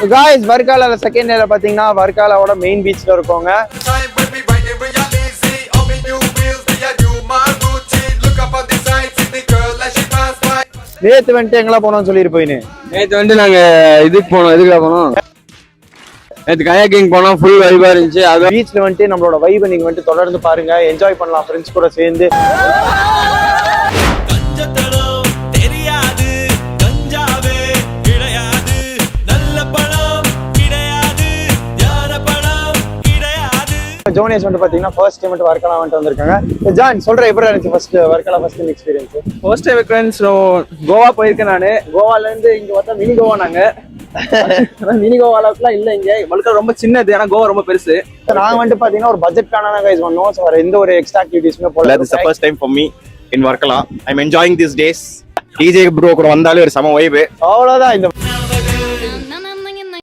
guys, வர்க்காலால second டேல பாத்தீங்கன்னா வர்க்காலாவோட main பீச்ல இருக்கோங்க. நேத்து வந்துட்டு எங்கெல்லாம் போனோம்னு சொல்லிட்டு போயினு. நேத்து வந்து நாங்க இதுக்கு போனோம். எதுக்குலாம் போனோம்? நேத்து கயாக்கிங் போனோம். ஃபுல் வைபா இருந்துச்சு. அது பீச்ல வந்துட்டு நம்மளோட வைபை நீங்க வந்துட்டு தொடர்ந்து பாருங்க, என்ஜாய் பண்ணலாம் ஃப்ரெண்ட்ஸ் கூட சேர்ந்து. ஜோனியஸ் வந்து பாத்தீங்கன்னா ஃபர்ஸ்ட் டைம் வர்க்காலா வந்துட்டு வந்திருக்காங்க. ஜான் சொல்ற எப்படி இருந்துச்சு first Varkala first time experience? First time experience Goa போயிருக்கேன். நானு கோவால இருந்து இங்க பார்த்தா மினி கோவா. நாங்க மினி கோவாலாம் இல்ல, இங்க வர்க்காலா ரொம்ப சின்னது, ஆனா கோவா ரொம்ப பெருசு. நாங்க வந்துட்டு பாத்தீங்கன்னா ஒரு பட்ஜெட் பிளானா கைஸ் வந்தோம். சோ வேற எந்த ஒரு எக்ஸ்ட்ரா ஆக்டிவிட்டீஸ்மே போல. This is the first time for me in Varkala. I'm enjoying these days. DJ bro கூட வந்தாலே ஒரு சம வைப். அவ்வளவுதான். இந்த